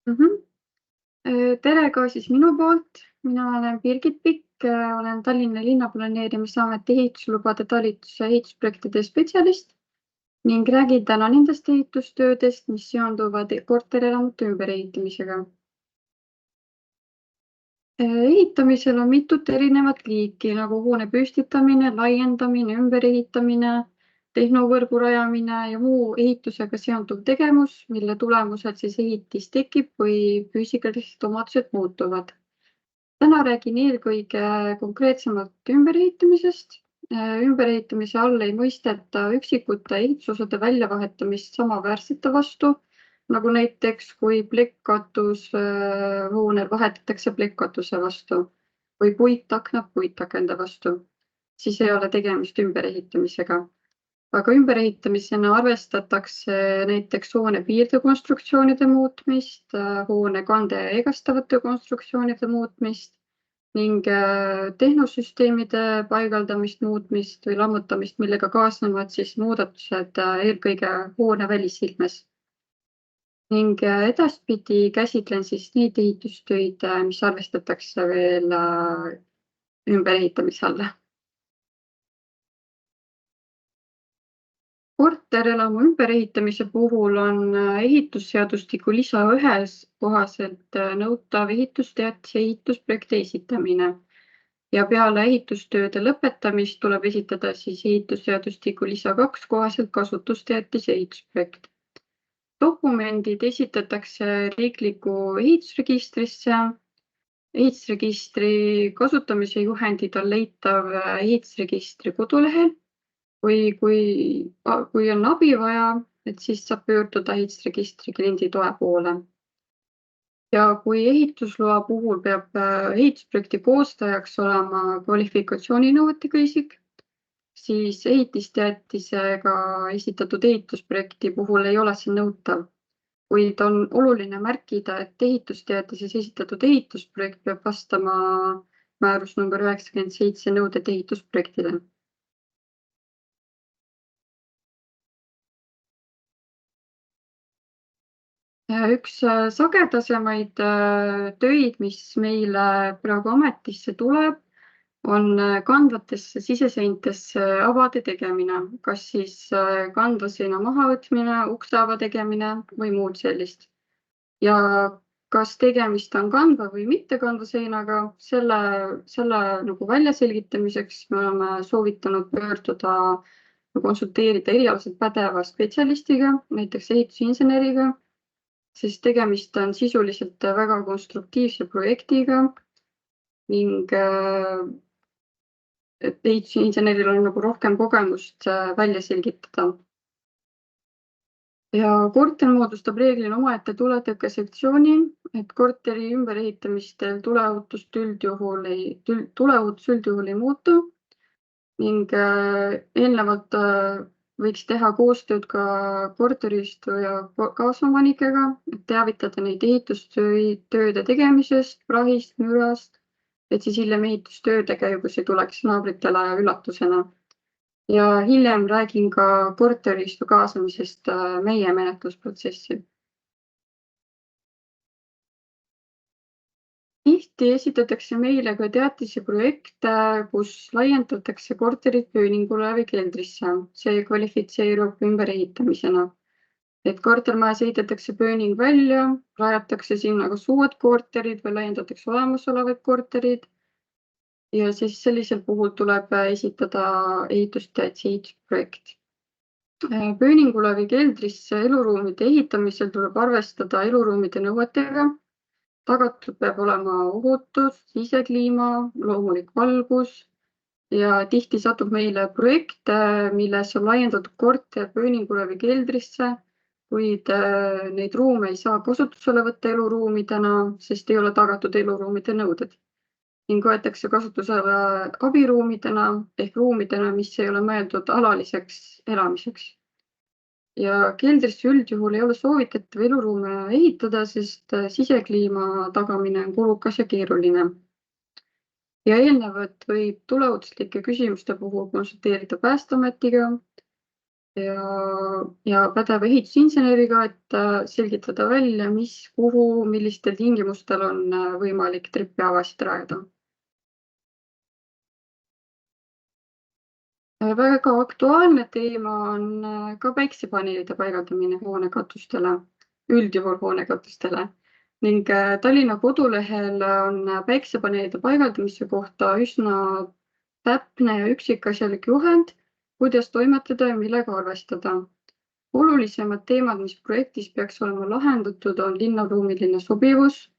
Mhm. Tere ka siis minu poolt. Mina olen Birgit Pikk, olen Tallinna Linnaplaneerimisameti ehituslubade talituse ehitusprojektide spetsialist ning räägin täna nendest ehitustöödest, mis seonduvad korterelamute ümberehitamisega. Ehitamisel on mitut erinevat liiki nagu hoone püstitamine, laiendamine, ümberehitamine, tehnovõrgu rajamine ja muu ehitusega seonduv tegevus, mille tulemusel siis ehitis tekib või füüsikalised omadused muutuvad. Täna räägin eelkõige konkreetsemalt ümberehitamisest. Ümberehitamise all ei mõisteta üksikute ehitusosade väljavahetamist samaväärsete vastu, nagu näiteks kui plekkkatus hoonel vahetatakse pletkkatuse vastu või puitakna puitakende vastu, siis ei ole tegemist ümberehitamisega. Aga ümberehitamisena arvestatakse näiteks hoone piirdekonstruktsioonide muutmist, hoone kande ja egastavate konstruktsioonide muutmist ning tehnosüsteemide paigaldamist, muutmist või lammutamist, millega kaasnevad siis muudatused eelkõige hoone välissilmes. Ning edaspidi käsitlen siis neid ehitustöid, mis arvestatakse veel ümberehitamise alla. Korterelamu ümberehitamise puhul on ehitusseadustiku lisa 1 kohaselt nõutav ehitusteatise ehitusprojekti esitamine ja peale ehitustööde lõpetamist tuleb esitada siis ehitusseadustiku lisa 2 kohaselt kasutusteatise ehitusprojekt. Dokumendid esitatakse riiklikku ehitusregistrisse. Ehitusregistri kasutamise juhendid on leitav ehitusregistri kodulehel või kui on abi vaja, et siis saab pöörduda ehitusregistri kliendi toe poole. Ja kui ehitusloa puhul peab ehitusprojekti koostajaks olema kvalifikatsiooninõuetega isik, siis ehitisteatisega esitatud ehitusprojekti puhul ei ole see nõutav, kuid on oluline märkida, et ehitusteatises esitatud ehitusprojekt peab vastama määrus number 97 nõuded ehitusprojektile. Üks sagedasemaid töid, mis meile praegu ametisse tuleb, on kandvatesse siseseintesse avade tegemine, kas siis kandva seina mahavõtmine, ukseava tegemine või muud sellist. Ja kas tegemist on kandva või mitte kandva seinaga, selle nagu väljaselgitamiseks me oleme soovitanud pöörduda ja konsulteerida erialaselt pädeva spetsialistiga, näiteks ehitusinseneriga, sest tegemist on sisuliselt väga konstruktiivse projektiga ning ehitusinseneril on nagu rohkem kogemust välja selgitada. Ja korter moodustab reeglina omaette tuletõkkesektsiooni, et korteri ümberehitamistel tuleohutus üldjuhul ei muutu ning eelnevalt võiks teha koostööd ka korteriühistu ja kaasomanikega, et teavitada neid ehitustööde tegemisest, prahist, mürast, et siis hiljem ehitustööde käigus ei tuleks naabritele üllatusena. Ja hiljem räägin ka korteriühistu kaasamisest meie menetlusprotsessi. Tihti esitatakse meile ka teatise projekte, kus laiendatakse korterit pööningule või keldrisse. See kvalifitseerub ümberehitamisena. Et kortermajas ehitatakse pööning välja, rajatakse sinna kas uued korterid või laiendatakse olemasolevaid korterid. Ja siis sellisel puhul tuleb esitada ehitusteatise ehitusprojekt. Pööningule või keldrisse eluruumide ehitamisel tuleb arvestada eluruumide nõuetega. Tagatud peab olema ohutus, sisekliima, loomulik valgus ja tihti satub meile projekte, milles on laiendatud korter pööningule või keldrisse, kuid neid ruume ei saa kasutusele võtta eluruumidena, sest ei ole tagatud eluruumide nõuded. Ning võetakse kasutusele abiruumidena ehk ruumidena, mis ei ole mõeldud alaliseks elamiseks. Ja keldrisse üldjuhul ei ole soovitatav eluruume ehitada, sest sisekliima tagamine on kulukas ja keeruline. Ja eelnevat võib tuleohutuslike küsimuste puhul konsulteerida Päästeametiga ja pädeva ehitusinseneriga, et selgitada välja, mis, kuhu, millistel tingimustel on võimalik treppiavasid rajada. Väga aktuaalne teema on ka päiksepaneelide paigaldamine hoonekatustele, üldjuhul hoonekatustele ning Tallinna kodulehel on päiksepaneelide paigaldamise kohta üsna täpne ja üksikasjalik juhend, kuidas toimetada ja millega arvestada. Olulisemad teemad, mis projektis peaks olema lahendatud, on linnaruumiline sobivus.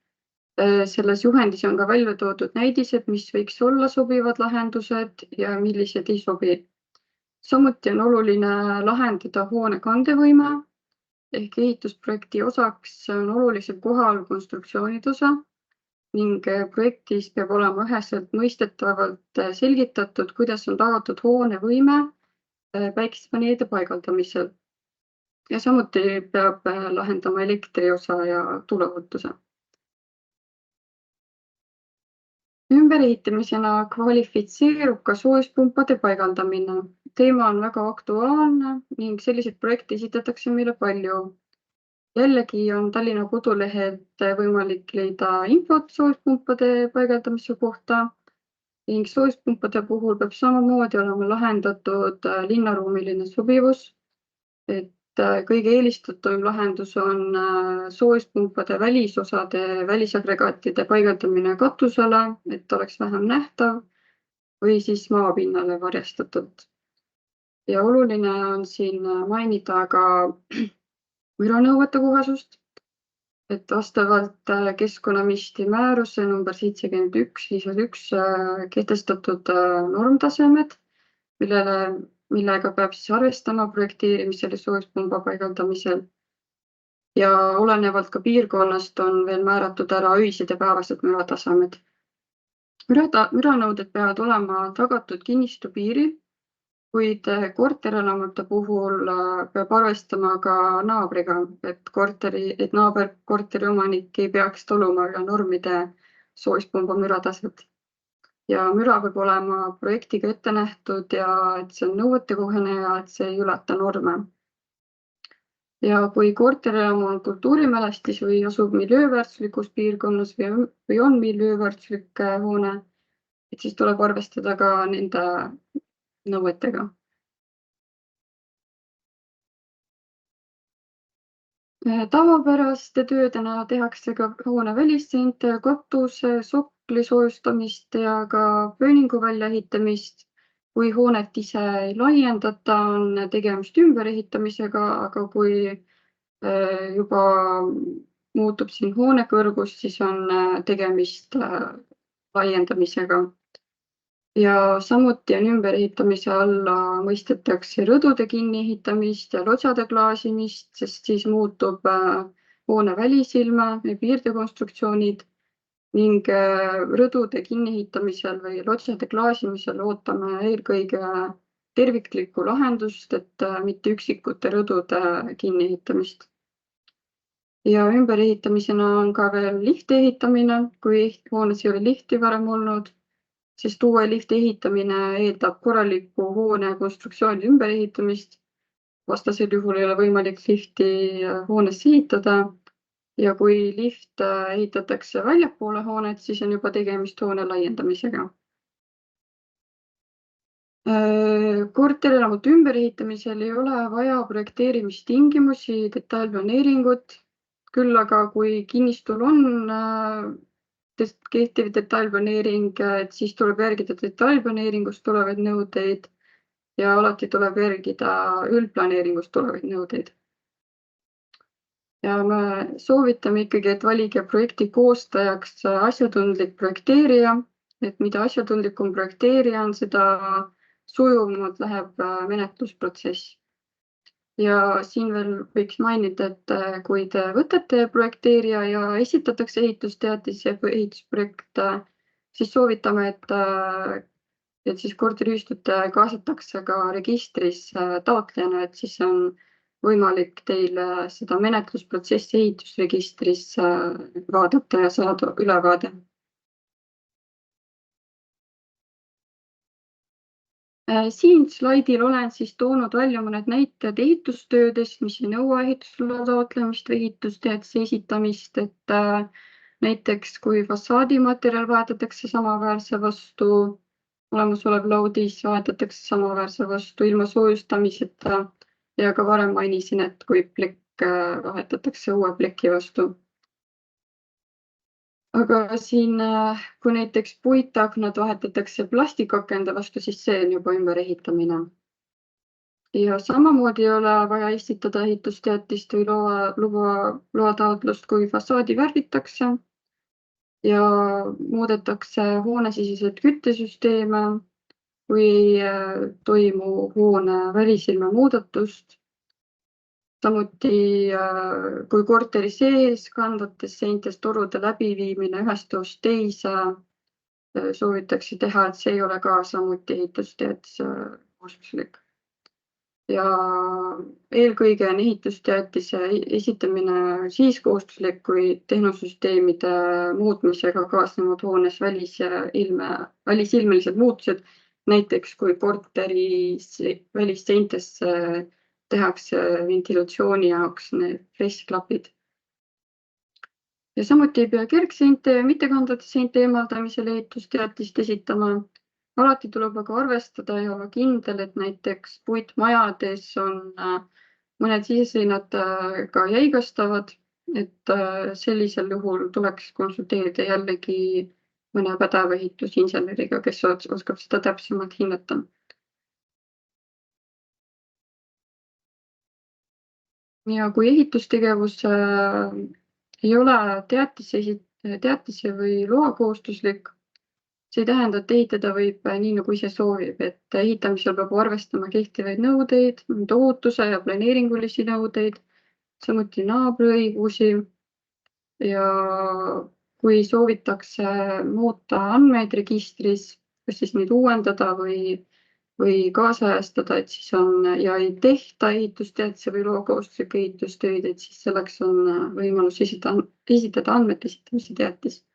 Selles juhendis on ka välja toodud näidised, mis võiks olla sobivad lahendused ja millised ei sobi. Samuti on oluline lahendada hoone kandevõime ehk ehitusprojekti osaks on olulisel kohal konstruktsioonide osa ning projektis peab olema üheselt mõistetavalt selgitatud, kuidas on tagatud hoone võime päikesepaneelide paigaldamisel. Ja samuti peab lahendama elektriosa ja tuleohutuse. Ümberehitamisena kvalifitseerub ka soojuspumpade paigaldamine. Teema on väga aktuaalne ning selliseid projekte esitatakse meile palju. Jällegi on Tallinna kodulehelt võimalik leida infot soojuspumpade paigaldamise kohta ning soojuspumpade puhul peab samamoodi olema lahendatud linnaruumiline sobivus, et kõige eelistatum lahendus on soojuspumpade välisosade välisagregaatide paigaldamine katusele, et oleks vähem nähtav või siis maapinnale varjastatult. Ja oluline on siin mainida ka müranõuete kohasust, et vastavalt Keskkonnaministri määruse number 71/51 kehtestatud normtasemed, millega peab siis arvestama projekteerimisel ja soojuspumba paigaldamisel. Ja olenevalt ka piirkonnast on veel määratud ära öised ja päevased müratasemed. Müranõuded peavad olema tagatud kinnistu piiril, kuid korterelamute puhul peab arvestama ka naabriga, et naaber korteriomanik ei peaks taluma üle normide soojuspumba mürataset. Ja müra peab olema projektiga ette nähtud ja et see on nõuetekohane ja et see ei ületa norme. Ja kui korterelamu on kultuurimälestis või asub miljööväärtuslikus piirkonnas või on miljööväärtuslik hoone, et siis tuleb arvestada ka nende nõuetega. Tavapäraste töödena tehakse ka hoone välisseinte, katuse, sokli soojustamist ja ka pööningu väljaehitamist. Kui hoonet ise ei laiendata, on tegemist ümberehitamisega, aga kui juba muutub siin hoone kõrgus, siis on tegemist laiendamisega. Ja samuti on ümberehitamise alla mõistetakse rõdude kinniehitamist ja lotsade klaasimist, sest siis muutub hoone välisilma ja piirdekonstruktsioonid ning rõdude kinniehitamisel või lotsade klaasimisel ootame eelkõige terviklikku lahendust, et mitte üksikute rõdude kinniehitamist. Ja ümberehitamisena on ka veel lifti ehitamine, kui hoones ei ole lifti varem olnud, sest uue lifti ehitamine eeldab korralikku hoone konstruktsiooni ümberehitamist. Vastasel juhul ei ole võimalik lifti hoonesse ehitada ja kui lift ehitatakse väljapoole hoonet, siis on juba tegemist hoone laiendamisega. Korterelamute ümberehitamisel ei ole vaja projekteerimistingimusi, detailplaneeringut, küll aga kui kinnistul on kehtiv detailplaneering, et siis tuleb järgida detailplaneeringust tulevaid nõudeid ja alati tuleb järgida üldplaneeringust tulevaid nõudeid. Ja me soovitame ikkagi, et valige projekti koostajaks asjatundlik projekteerija, et mida asjatundlikum projekteerija on, seda sujuvamalt läheb menetlusprotsess. Ja siin veel võiks mainida, et kui te võtate projekteerija ja esitatakse ehitusteatis ja ehitusprojekt, siis soovitame, et siis korteriühistut kaasatakse ka registris taotlejana, et siis on võimalik teil seda menetlusprotsessi ehitusregistris vaadata ja saada ülevaade. Siin slaidil olen siis toonud välja mõned näited ehitustöödest, mis ei nõua ehitusloa taotlemist või ehitusteatise esitamist, et näiteks kui fassaadimaterjal vahetatakse samaväärse vastu, olemasolev laudis vahetatakse samaväärse vastu ilma soojustamiseta ja ka varem mainisin, et kui plekk vahetatakse uue pleki vastu. Aga siin, kui näiteks puitaknad vahetatakse plastikakende vastu, siis see on juba ümberehitamine. Ja samamoodi ei ole vaja esitada ehitusteatist või loa taotlust, kui fassaadi värvitakse ja muudetakse hoonesisesed küttesüsteeme, kui ei toimu hoone välisilme muudatust. Samuti kui korteri sees kandvates seintes torude läbiviimine ühest toast teise soovitakse teha, et see ei ole ka samuti ehitusteatise kohustuslik. Ja eelkõige on ehitusteatise esitamine siis kohustuslik, kui tehnosüsteemide muutmisega kaasnevad hoones välisilmelised muutused, näiteks kui korteri välisseintesse tehakse ventilatsiooni jaoks need pressklapid. Ja samuti ei pea kergseinte ja mittekandvate seinte eemaldamisel ehitusteatist esitama. Alati tuleb aga arvestada ja olla kindel, et näiteks puitmajades on mõned siseseinad ka jäigastavad, et sellisel juhul tuleks konsulteerida jällegi mõne pädeva ehitusinseneriga, kes oskab seda täpsemalt hinnata. Ja kui ehitustegevus ei ole teatise või loa kohustuslik, see ei tähenda, et ehitada võib nii, nagu ise soovib, et ehitamisel peab arvestama kehtivaid nõudeid, ohutuse ja planeeringulisi nõudeid, samuti naabriõigusi. Ja kui soovitakse muuta andmeid registris, kas siis neid uuendada või kaasajastada, et siis ja ei tehta ehitusteatise või loa kohustuslikke ehitustöid, et siis selleks on võimalus esitada andmete esitamise teatis.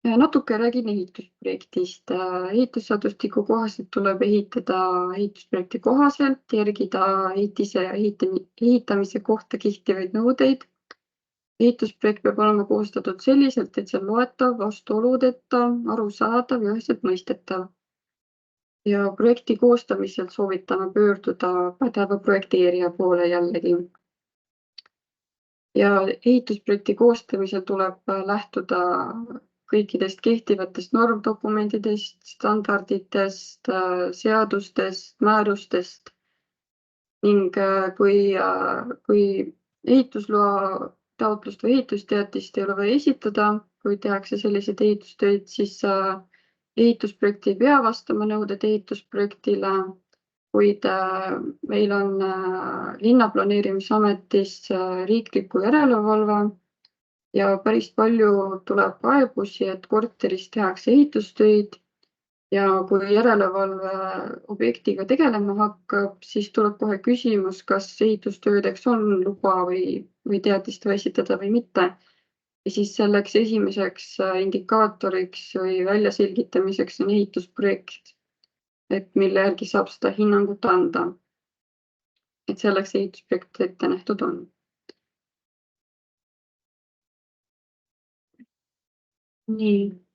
Natuke räägin ehitusprojektist. Ehitusseadustiku kohaselt tuleb ehitada ehitusprojekti kohaselt, järgida ehitise ja ehitamise kohta kehtivaid nõudeid. Ehitusprojekt peab olema koostatud selliselt, et see on loetav, vastuoludeta, arusaadav ja üheselt mõistetav. Ja projekti koostamisel soovitame pöörduda pädeva projekteerija poole jällegi. Ja ehitusprojekti koostamisel tuleb lähtuda kõikidest kehtivatest normdokumentidest, standarditest, seadustest, määrustest ning kui ehitusloa taotlust või ehitusteatist ei ole vaja esitada, kui tehakse selliseid ehitustöid, siis ehitusprojekt ei pea vastama nõuded ehitusprojektile, kuid meil on linnaplaneerimisametis riikliku järelevalve ja päris palju tuleb kaebusi, et korteris tehakse ehitustöid ja kui järelevalve objektiga tegelema hakkab, siis tuleb kohe küsimus, kas ehitustöödeks on luba või teatist vaja esitada või mitte. Ja siis selleks esimeseks indikaatoriks või väljaselgitamiseks on ehitusprojekt, et mille järgi saab seda hinnangut anda. Et selleks ehitusprojekt ette nähtud on. Nii.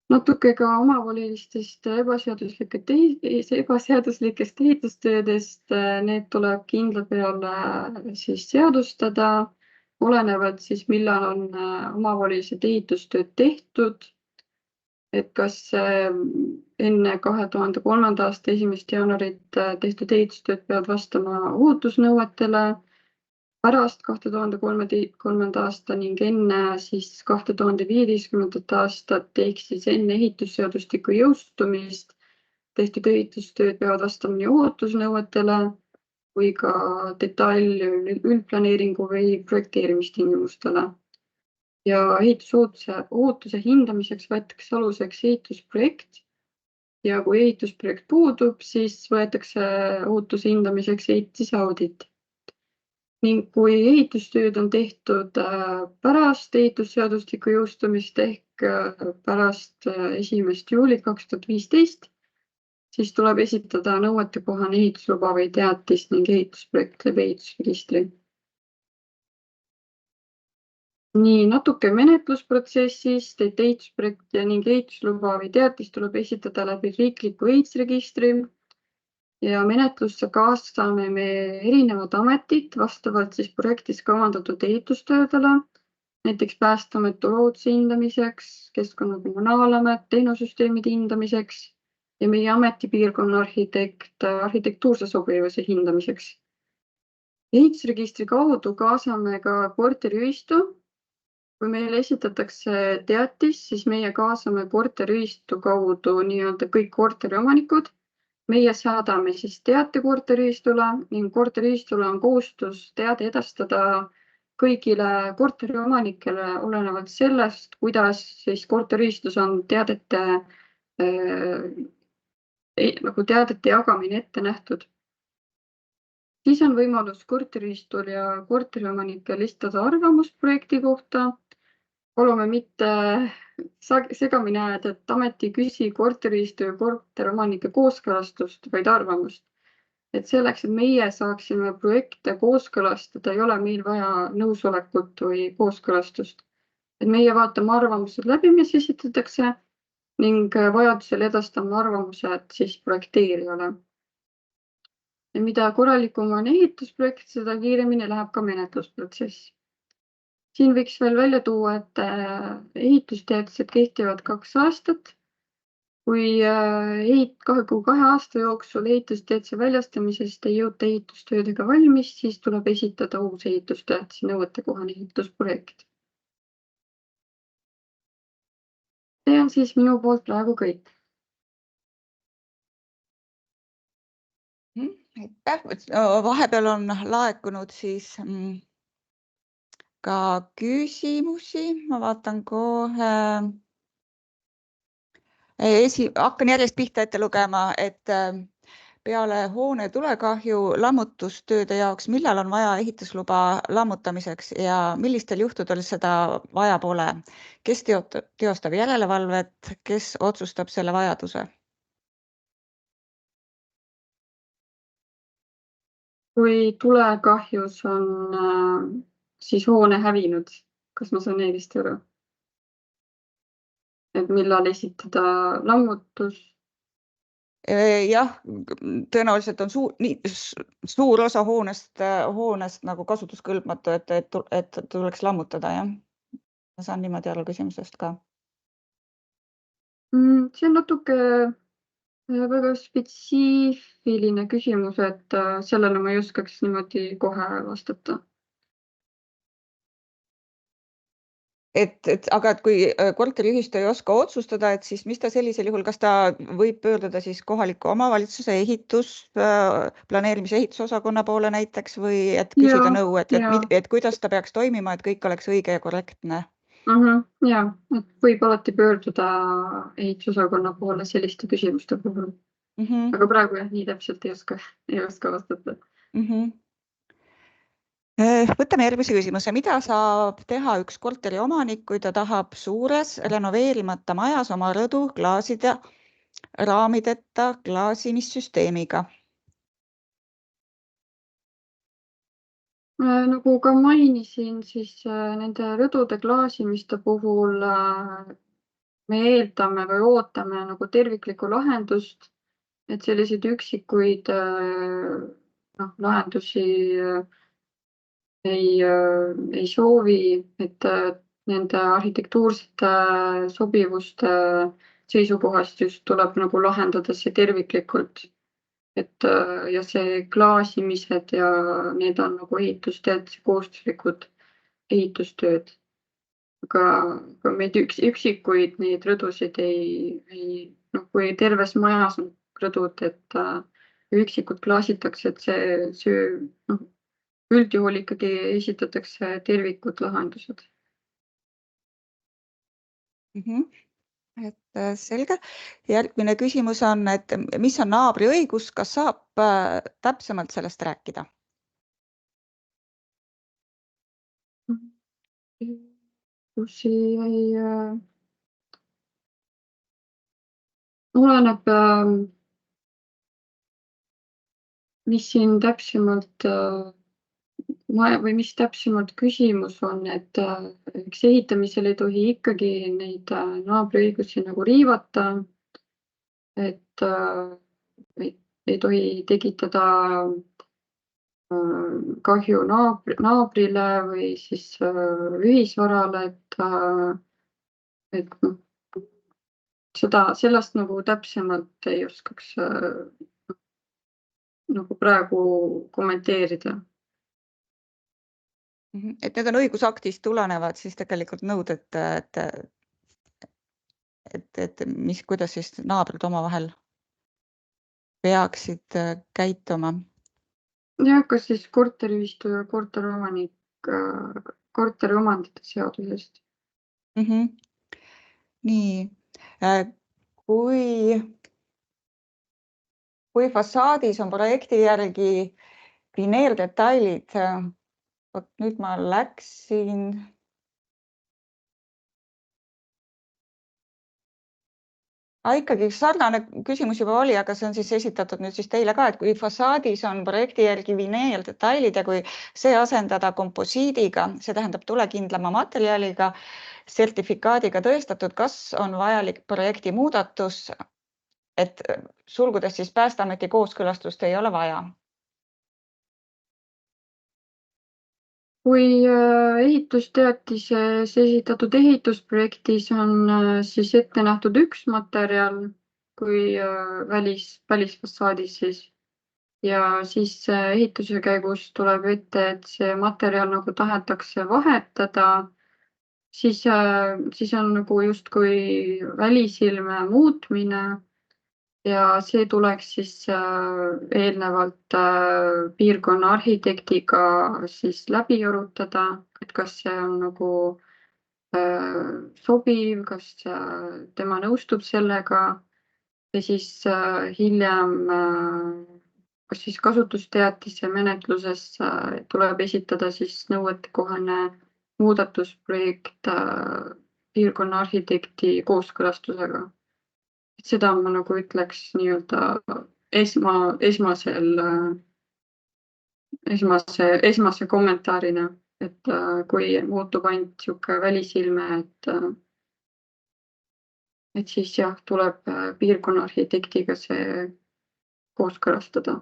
Natuke ka omavolilistest ebaseaduslikest ehitustöödest, need tuleb kindla peale siis seadustada, olenevalt siis millal on omavolilised ehitustööd tehtud, et kas enne 2003. aasta 1. jaanuarit tehtud ehitustööd peavad vastama ohutusnõuetele, pärast 2003. aasta ning enne siis 2015. aastat ehk siis enne ehitusseadustiku jõustumist tehtud ehitustööd peavad vastama nii ohutusnõuetele kui ka üldplaneeringu või projekteerimistingimustele. Ja ehitusohutuse hindamiseks võetakse aluseks ehitusprojekt ja kui ehitusprojekt puudub, siis võetakse ohutuse hindamiseks ehitise audit. ning kui ehitustööd on tehtud pärast ehitusseadustiku jõustumist ehk pärast 1. juulit 2015, siis tuleb esitada nõuetekohane ehitusluba või teatis ning ehitusprojekt läbi ehitusregistri. Nii, natuke menetlusprotsessist, et ehitusprojekt ning ehitusluba või teatis tuleb esitada läbi riikliku ehitusregistri ja menetlusse kaasame me erinevad ametid vastavalt siis projektis kavandatud ehitustöödele, näiteks Päästeameti looduse hindamiseks, Keskkonnakommunaalamet tehnosüsteemide hindamiseks ja meie ametipiirkonna arhitekt arhitektuurse sobivuse hindamiseks. Ehitusregistri kaudu kaasame ka korteriühistu. Kui meile esitatakse teatis, siis meie kaasame korteriühistu kaudu nii-öelda kõik korteriomanikud. Meie saadame siis teate korteriühistule ning korteriühistule on kohustus teade edastada kõigile korteriomanikele olenevalt sellest, kuidas siis korteriühistus on teadete jagamine ette nähtud. Siis on võimalus korteriühistul ja korteriomanikel esitada arvamust projekti kohta. Palume mitte segamini ajada, et ameti küsi korteriühistu ja korteriomanike kooskõlastust, vaid arvamust. Et selleks, et meie saaksime projekte kooskõlastada, ei ole meil vaja nõusolekut või kooskõlastust. Et meie vaatame arvamused läbi, mis esitatakse ning vajadusel edastame arvamused siis projekteerijale. Ja mida korralikum on ehitusprojekt, seda kiiremini läheb ka menetlusprotsess. Siin võiks veel välja tuua, et ehitusteadused kehtivad 2 aastat. Kui 2 aasta jooksul ehitusteaduse väljastamisest ei jõuta ehitustöödega valmis, siis tuleb esitada uus ehitusteaduse nõuetekohane ehitusprojekt. See on siis minu poolt praegu kõik. Vahepeal on laekunud siis ka küsimusi, ma vaatan kohe. Hakkan järjest pihta ette lugema, et peale hoone tulekahju lammutustööde jaoks, millal on vaja ehitusluba lammutamiseks ja millistel juhtudel seda vaja pole? Kes teostab järelevalvet, kes otsustab selle vajaduse? Kui tulekahjus on siis hoone hävinud, kas ma saan õigesti aru? Et millal esitada lammutus? Jah, tõenäoliselt on suur osa hoonest nagu kasutuskõlbmatu, et tuleks lammutada, jah. Ma saan niimoodi aru küsimusest ka. See on natuke väga spetsiifiline küsimus, et sellele ma ei oskaks niimoodi kohe vastata. Aga kui korteriühistu ei oska otsustada, et siis mis ta sellisel juhul, kas ta võib pöörduda siis kohaliku omavalitsuse planeerimise ehitusosakonna poole näiteks või et küsida nõu, et kuidas ta peaks toimima, et kõik oleks õige ja korrektne? Ja, et võib alati pöörduda ehitusosakonna poole selliste küsimuste puhul. Aga praegu jah, nii täpselt ei oska vastata. Võtame järgmise küsimuse. Mida saab teha üks korteri omanik, kui ta tahab suures renoveerimata majas oma rõdu klaaside raamideta klaasimissüsteemiga? Nagu ka mainisin, siis nende rõdude klaasimiste puhul me eeldame või ootame nagu terviklikku lahendust, et selliseid üksikuid lahendusi ei soovi, et nende arhitektuursete sobivuste seisukohast just tuleb nagu lahendada see terviklikult. Ja see klaasimised ja need on nagu ehitusteaduse kohustuslikud ehitustööd. Aga meid üksikuid neid rõdusid kui terves majas on rõdud, et üksikud klaasitakse, et see üldjuhul ikkagi esitatakse tervikud lahendused. Selge. Järgmine küsimus on, et mis on naabri õigus, kas saab täpsemalt sellest rääkida? kus ei oleneb, mis siin täpsemalt või mis täpsemalt küsimus on, et eks ehitamisel ei tohi ikkagi neid naabriõigusi nagu riivata, et ei tohi tekitada kahju naabrile või siis ühisvarale, et noh, sellest nagu täpsemalt ei oskaks nagu praegu kommenteerida. Et need on õigusaktist tulenevad siis tegelikult nõuded, et kuidas siis naabrid omavahel peaksid käituma. Ja kas siis korteriühistu ja korteriomanik korteriomandite seadusest. Nii, kui fassaadis on projekti järgi vineerdetailid, vot nüüd ma läksin. Ikkagi sarnane küsimus juba oli, aga see on siis esitatud nüüd siis teile ka, et kui fassaadis on projekti järgi vineerdetailid ja kui see asendada komposiidiga, see tähendab tulekindlama materjaliga, sertifikaadiga tõestatud, kas on vajalik projekti muudatus, et sulgudes siis Päästeameti kooskõlastust ei ole vaja. Kui ehitusteatises esitatud ehitusprojektis on siis ette nähtud üks materjal kui välisfassaadis siis ja siis ehituse käigus tuleb ette, et see materjal nagu tahetakse vahetada, siis on nagu justkui välisilme muutmine ja see tuleks siis eelnevalt piirkonna arhitektiga siis läbi arutada, et kas see on nagu sobiv, kas tema nõustub sellega ja siis hiljem kas siis kasutusteatise menetluses tuleb esitada siis nõuetekohane muudatusprojekt piirkonna arhitekti kooskõlastusega. Seda ma nagu ütleks nii-öelda esmase kommentaarina, et kui muutub ainult niisugune välisilme, et siis jah, tuleb piirkonna arhitektiga see kooskõlastada.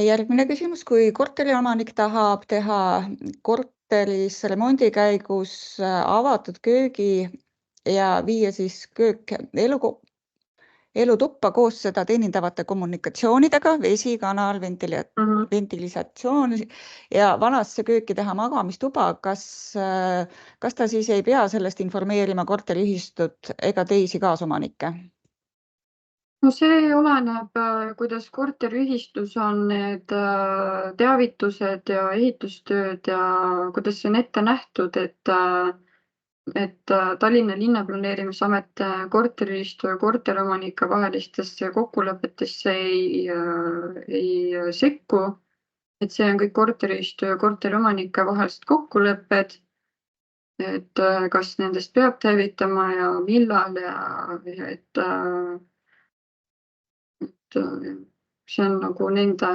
Järgmine küsimus, kui korteriomanik tahab teha korteris remondi käigus avatud köögi ja viia siis köök elutuppa koos seda teenindavate kommunikatsioonidega, vesi, kanal, ventilisatsioon ja vanasse kööki teha magamistuba, kas ta siis ei pea sellest informeerima korteriühistut ega teisi kaasomanikke? No see oleneb, kuidas korteriühistus on need teavitused ja ehitustööd ja kuidas see on ette nähtud, et Tallinna linnaplaneerimisamet korteriühistu ja korteromanike vahelistesse kokkulepetesse ei sekku, et see on kõik korteriühistu ja korteromanike vahelised kokkulepped, et kas nendest peab teavitama ja millal ja et see on nagu nende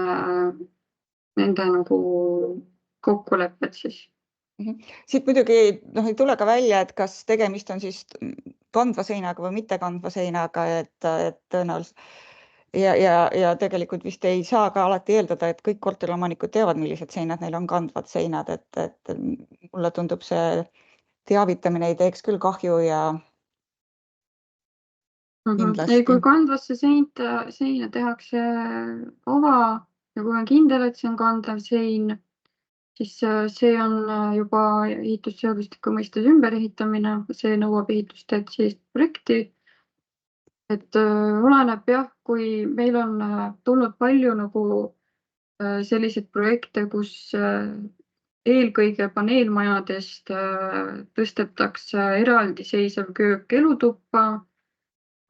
nagu kokkulepped siis. Siit muidugi ei tule ka välja, et kas tegemist on siis kandva seinaga või mitte kandva seinaga, et tõenäoliselt ja tegelikult vist ei saa ka alati eeldada, et kõik korteriomanikud teavad, millised seinad neil on kandvad seinad, et mulle tundub see teavitamine ei teeks küll kahju ja kindlasti. Kui kandvasse seina tehakse ava ja kui on kindel, et see on kandev sein, siis see on juba ehitusseadustiku mõistes ümberehitamine, see nõuab ehitusteatisest projekti. Et oleneb jah, kui meil on tulnud palju nagu selliseid projekte, kus eelkõige paneelmajadest tõstetakse eraldiseisev köök elutuppa,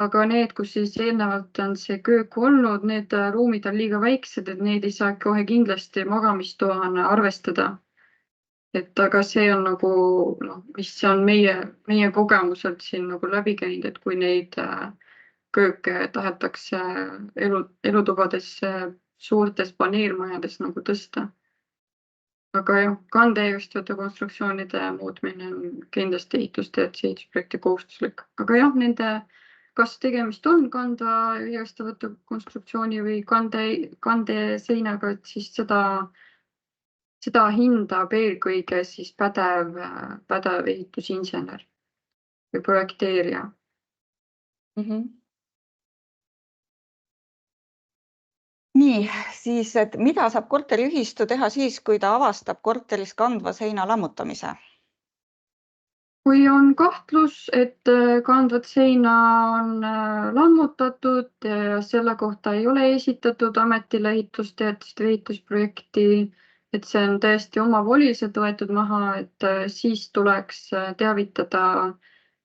aga need, kus siis eelnevalt on see köök olnud, need ruumid on liiga väiksed, et neid ei saa kohe kindlasti magamistoana arvestada. et aga see on nagu mis on meie kogemuselt siin nagu läbi käinud, et kui neid kööke tahetakse elutubadesse suurtes paneelmajades nagu tõsta. Aga jah, kandejuhtide konstruktsioonide muutmine on kindlasti ehitusteatise ehitusprojekti kohustuslik. Aga jah, kas tegemist on kandejuhtide konstruktsiooni või kandeseinaga, et siis seda hindab eelkõige siis pädev ehitusinsener või projekteerija. Nii, siis, et mida saab korteriühistu teha siis, kui ta avastab korteris kandva seina lammutamise? Kui on kahtlus, et kandvat seina on lammutatud ja selle kohta ei ole esitatud ametile ehitusteatist või ehitusprojekti, et see on täiesti omavoliliselt võetud maha, et siis tuleks teavitada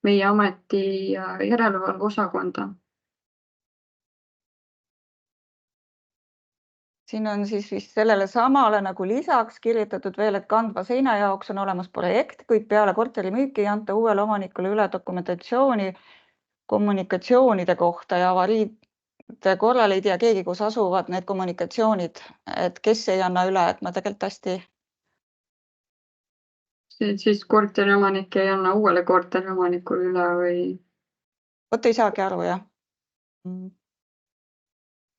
meie ameti järelevalveosakonda. Siin on siis vist sellele samale nagu lisaks kirjutatud veel, et kandva seina jaoks on olemas projekt, kuid peale korteri müüki ei anta uuele omanikule üle dokumentatsiooni kommunikatsioonide kohta ja avariide korral ei tea keegi, kus asuvad need kommunikatsioonid, et kes ei anna üle, et ma tegelikult hästi. Siis korteriomanik ei anna uuele korteriomanikule üle või? Vot ei saagi aru, jah.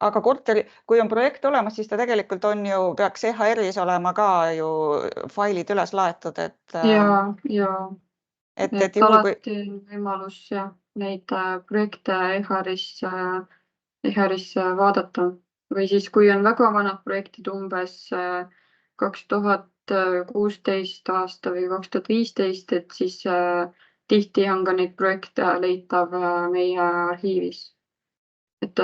Aga kui on projekt olemas, siis ta tegelikult on ju, peaks EHR-is olema ka ju failid üles laetud, et alati on võimalus neid projekte EHR-is vaadata või siis, kui on väga vanad projektid, umbes 2016 aasta või 2015, et siis tihti on ka neid projekte leitav meie arhiivis. Et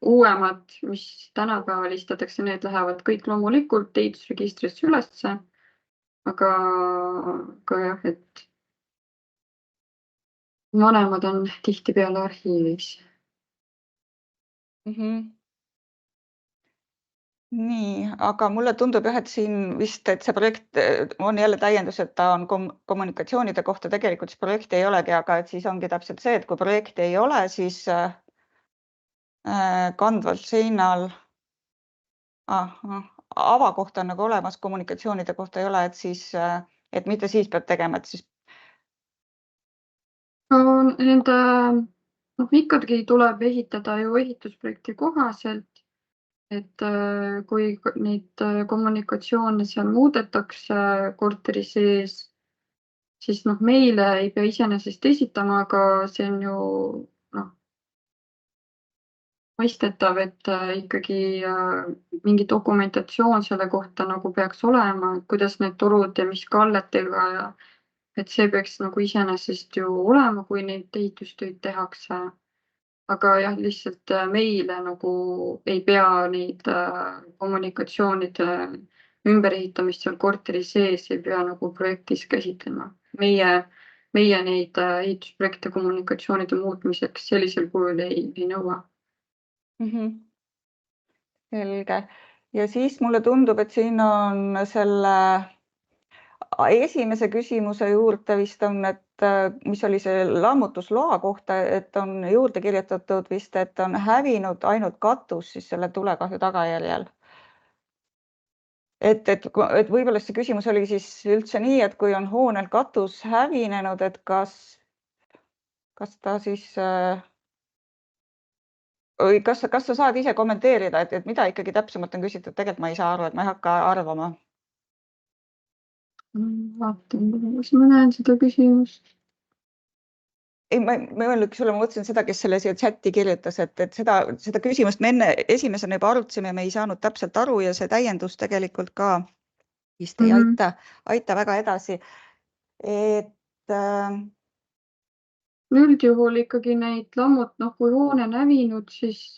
uuemad, mis tänapäeval listatakse, need lähevad kõik loomulikult ehitusregistrisse ülesse, aga jah, et vanemad on tihtipeale arhiivis. Nii, aga mulle tundub jah, et siin vist, et see projekt on jälle täiendus, et ta on kommunikatsioonide kohta, tegelikult see projekt ei olegi, aga et siis ongi täpselt see, et kui projekti ei ole, siis kandval seinal ava kohta on nagu olemas, kommunikatsioonide kohta ei ole, et siis, et mitte siis peab tegema, et siis. Nende, ikkagi tuleb ehitada ju ehitusprojekti kohaselt, et kui neid kommunikatsioone seal muudetakse korteri sees, siis meile ei pea iseenesest esitama, aga see on ju mõistetav, et ikkagi mingi dokumentatsioon selle kohta nagu peaks olema, kuidas need torud ja mis kalletega ja et see peaks nagu iseenesest ju olema, kui neid ehitustöid tehakse. Aga jah, lihtsalt meile nagu ei pea neid kommunikatsioonide ümberehitamist seal korteri sees ei pea nagu projektis käsitlema. Meie neid ehitusprojekte kommunikatsioonide muutmiseks sellisel kujul ei nõua. Selge. Ja siis mulle tundub, et siin on selle esimese küsimuse juurde vist on, et mis oli see lammutusloa kohta, et on juurde kirjutatud vist, et on hävinud ainult katus siis selle tulekahju tagajärjel. Et võib-olla see küsimus oli siis üldse nii, et kui on hoonel katus hävinenud, et kas ta siis või kas sa saad ise kommenteerida, et mida ikkagi täpsemalt on küsitud, tegelikult ma ei saa aru, et ma ei hakka arvama. Vaatan, kas ma näen seda küsimust. Ei, ma öelnud sulle, ma mõtlesin seda, kes selle siia chati kirjutas, et seda küsimust me enne esimesena juba arutasime, me ei saanud täpselt aru ja see täiendus tegelikult ka vist ei aita väga edasi. Üldjuhul ikkagi neid kui hoone on hävinud, siis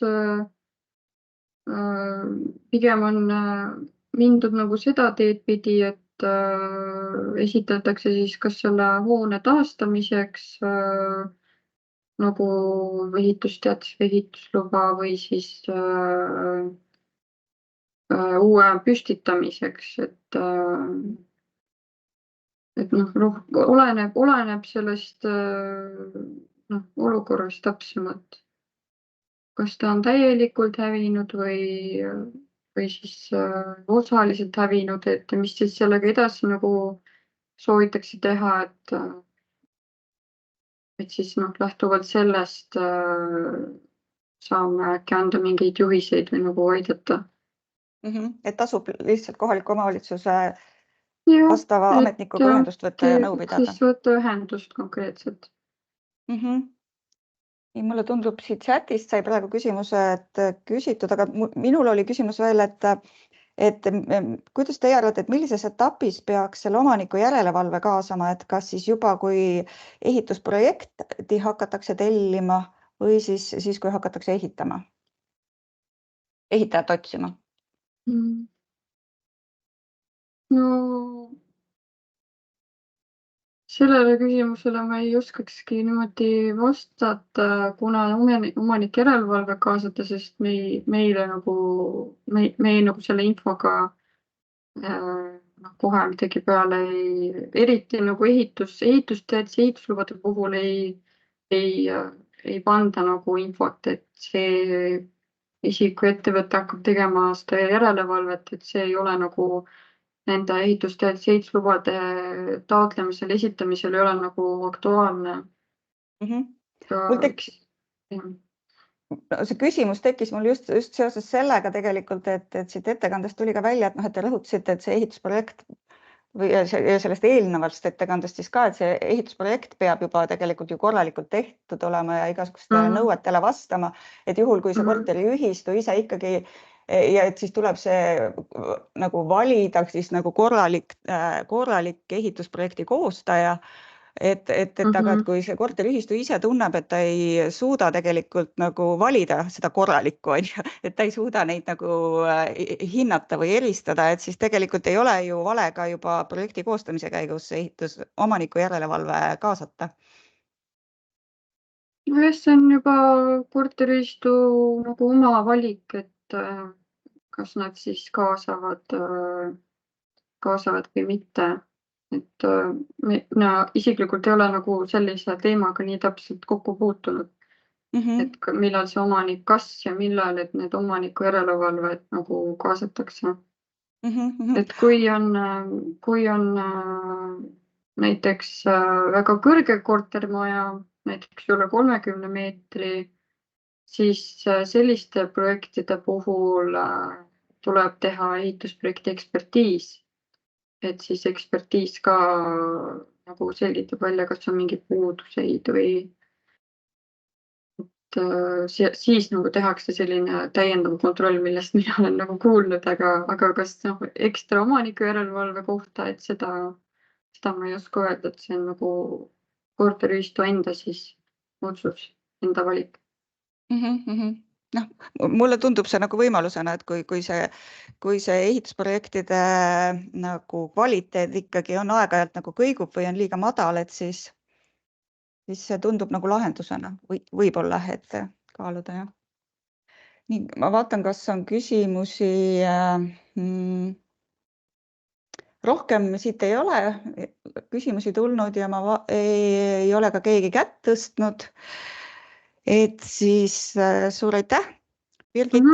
pigem on mindud nagu seda teed pidi, et esitatakse siis kas selle hoone taastamiseks nagu ehitusteatis või ehitusluba või siis uue püstitamiseks, et et oleneb sellest olukorrast täpsemalt. Kas ta on täielikult hävinud või siis osaliselt hävinud, et mis siis sellega edasi nagu soovitakse teha, et siis lähtuvalt sellest saame äkki anda mingeid juhiseid või nagu aidata. Et tasub lihtsalt kohaliku omavalitsuse vastava ametnikuga ühendust võtta ja nõu pidada. Siis võtta ühendust konkreetselt. Mulle tundub siit chatist sai praegu küsimused küsitud, aga minul oli küsimus veel, et kuidas te arvate, et millises etapis peaks selle omaniku järelevalve kaasama, et kas siis juba, kui ehitusprojekti hakatakse tellima või siis kui hakatakse ehitama, ehitajat otsima? No sellele küsimusele ma ei oskakski niimoodi vastata, kuna omanik järelevalve kaasata, sest meie nagu selle infoga kohe midagi peale eriti nagu ehituslubade puhul ei panda nagu infot, et see isik või ettevõte hakkab tegema seda järelevalvet, et see ei ole nagu nende ehituslubade taotlemisel, esitamisel ei ole nagu aktuaalne. See küsimus tekkis mul just seoses sellega tegelikult, et siit ettekandest tuli ka välja, et te rõhutasite, et see ehitusprojekt või sellest eelnevast ettekandest siis ka, et see ehitusprojekt peab juba tegelikult ju korralikult tehtud olema ja igasugustele nõuetele vastama, et juhul, kui see korteriühistu ise ikkagi ja et siis tuleb see nagu valida siis nagu korralik ehitusprojekti koostaja, aga kui see korteriühistu ise tunneb, et ta ei suuda tegelikult nagu valida seda korralikku, et ta ei suuda neid nagu hinnata või eristada, et siis tegelikult ei ole ju vale ka juba projekti koostamise käigus ehitusomaniku järelevalve kaasata. See on juba korteriühistu nagu oma valik, et kas nad siis kaasavad või mitte. Et mina isiklikult ei ole nagu sellise teemaga nii täpselt kokku puutunud, et millal see omanik, kas ja millal, et need omaniku järelevalvet nagu kaasatakse. Et kui on näiteks väga kõrge kortermaja, näiteks üle 30 meetri, siis selliste projektide puhul tuleb teha ehitusprojekti ekspertiis. Et siis ekspertiis ka nagu selgitab välja, kas on mingi puuduseid või siis nagu tehakse selline täiendav kontroll, millest mina olen nagu kuulnud, aga kas ekstra omaniku järelevalve kohta, et seda ma ei oska öelda, et see on nagu korteriühistu enda siis otsus, enda valik. Mulle tundub see nagu võimalusena, et kui see ehitusprojektide nagu kvaliteet ikkagi on aeg-ajalt nagu kõigub või on liiga madal, et siis see tundub nagu lahendusena võib-olla, et kaaluda. Ja. Nii, ma vaatan, kas on küsimusi. Rohkem siit ei ole küsimusi tulnud ja ei ole ka keegi kätt tõstnud. Et siis suur aitäh, Birgit.